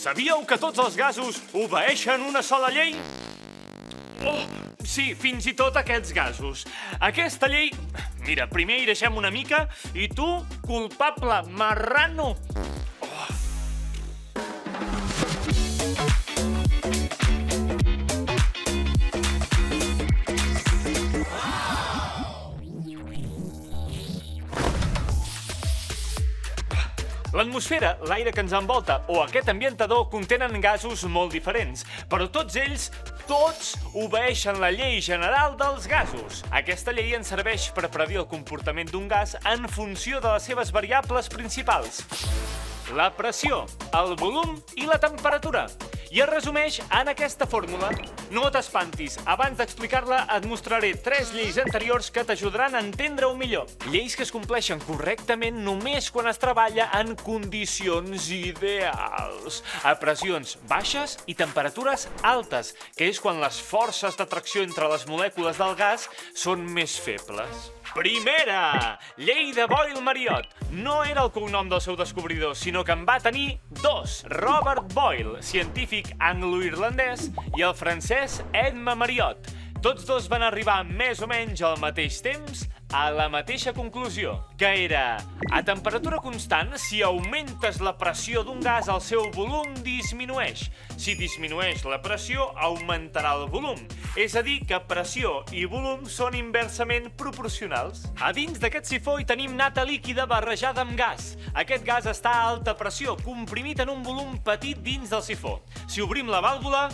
Sabíeu que tots els gasos obeeixen una sola llei? Oh, sí, fins i tot aquests gasos. Aquesta llei... Mira, primer hi deixem una mica i tu, culpable marrano. L'atmosfera, l'aire que ens envolta o aquest ambientador contenen gasos molt diferents, però tots ells, tots obeeixen la llei general dels gasos. Aquesta llei ens serveix per predir el comportament d'un gas en funció de les seves variables principals: la pressió, el volum i la temperatura. I es resumeix en aquesta fórmula. No t'espantis, abans d'explicar-la et mostraré 3 lleis anteriors que t'ajudaran a entendre-ho millor. Lleis que es compleixen correctament només quan es treballa en condicions ideals, a pressions baixes i temperatures altes, que és quan les forces d'atracció entre les molècules del gas són més febles. Primera! Llei de Boyle-Mariotte. No era el cognom del seu descobridor, sinó que en va tenir 2. Robert Boyle, científic anglo-irlandès, i el francès Edmond Mariotte. Tots dos van arribar més o menys al mateix temps a la mateixa conclusió, que era: a temperatura constant, si augmentes la pressió d'un gas, el seu volum disminueix. Si disminueix la pressió, augmentarà el volum. És a dir, que pressió i volum són inversament proporcionals. A dins d'aquest sifó hi tenim nata líquida barrejada amb gas. Aquest gas està a alta pressió, comprimit en un volum petit dins del sifó. Si obrim la vàlvula,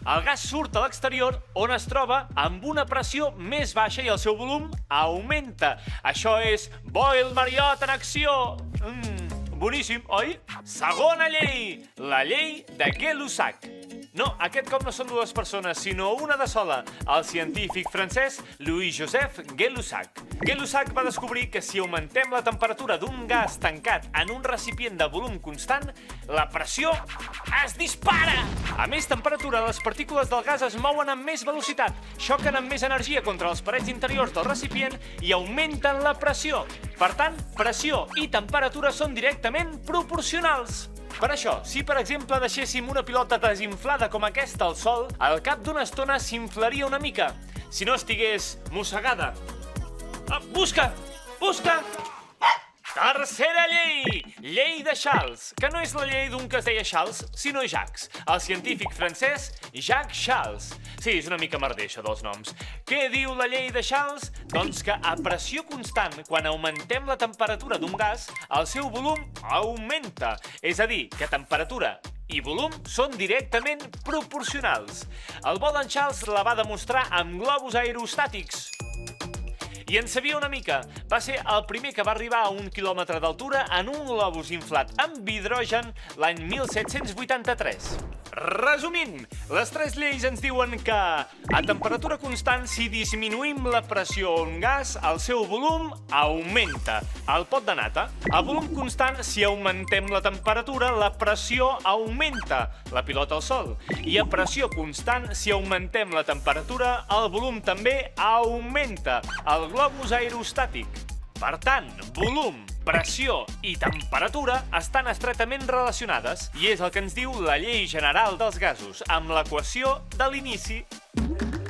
el gas surt a l'exterior, on es troba amb una pressió més baixa i el seu volum augmenta. Això és Boyle-Mariotte en acció! Boníssim, oi? Segona llei, la llei de Gay-Lussac. No, aquest cop no són 2 persones, sinó una de sola, el científic francès Louis-Joseph Gay-Lussac. Gay-Lussac va descobrir que si augmentem la temperatura d'un gas tancat en un recipient de volum constant, la pressió es dispara! A més temperatura, les partícules del gas es mouen amb més velocitat, xoquen amb més energia contra les parets interiors del recipient i augmenten la pressió. Per tant, pressió i temperatura són directament proporcionals. Per això, si per exemple deixéssim una pilota desinflada com aquesta al sol, al cap d'una estona s'inflaria una mica, si no estigués mossegada. Busca! Busca! Tercera llei! Llei de Charles, que no és la llei d'un que es deia Charles, sinó Jacques, el científic francès Jacques Charles. Sí, és una mica merder, això dels noms. Què diu la llei de Charles? Doncs que a pressió constant, quan augmentem la temperatura d'un gas, el seu volum augmenta. És a dir, que temperatura i volum són directament proporcionals. El bo d'en Charles la va demostrar amb globus aerostàtics. I en sabia una mica. Va ser el primer que va arribar a 1 quilòmetre d'altura en un globus inflat amb hidrogen l'any 1783. Resumint, les 3 lleis ens diuen que a temperatura constant, si disminuïm la pressió a un gas, el seu volum augmenta. El pot de nata. A volum constant, si augmentem la temperatura, la pressió augmenta. La pilota al sol. I a pressió constant, si augmentem la temperatura, el volum també augmenta. El globus aerostàtic. Per tant, volum, pressió i temperatura estan estretament relacionades i és el que ens diu la llei general dels gasos, amb l'equació de l'inici.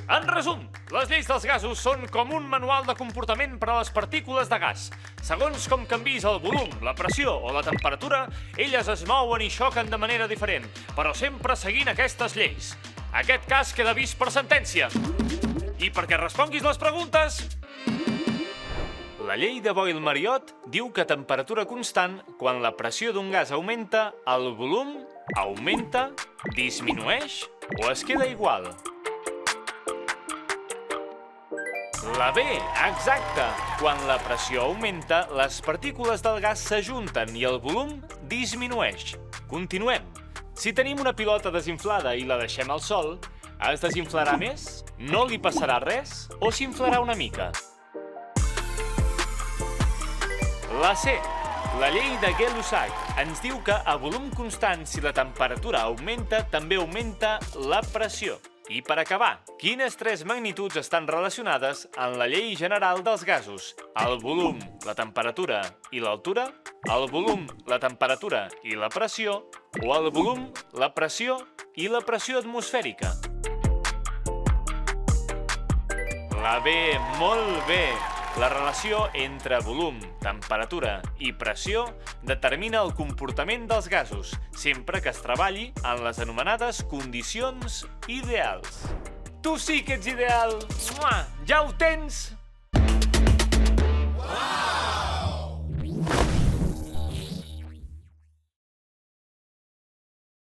En resum, les lleis dels gasos són com un manual de comportament per a les partícules de gas. Segons com canvis el volum, la pressió o la temperatura, elles es mouen i xoquen de manera diferent, però sempre seguint aquestes lleis. Aquest cas queda vist per sentència. I perquè responguis les preguntes... La llei de Boyle-Mariotte diu que a temperatura constant, quan la pressió d'un gas augmenta, el volum augmenta, disminueix o es queda igual. La B, exacte! Quan la pressió augmenta, les partícules del gas s'ajunten i el volum disminueix. Continuem. Si tenim una pilota desinflada i la deixem al sol, es desinflarà més? No li passarà res? O s'inflarà una mica? La C, la llei de Gay-Lussac, ens diu que a volum constant, si la temperatura augmenta, també augmenta la pressió. I per acabar, quines 3 magnituds estan relacionades en la llei general dels gasos? El volum, la temperatura i l'altura? El volum, la temperatura i la pressió? O el volum, la pressió i la pressió atmosfèrica? La B, molt bé! La relació entre volum, temperatura i pressió determina el comportament dels gasos, sempre que es treballi en les anomenades condicions ideals. Tu sí que ets ideal! Ja ho tens!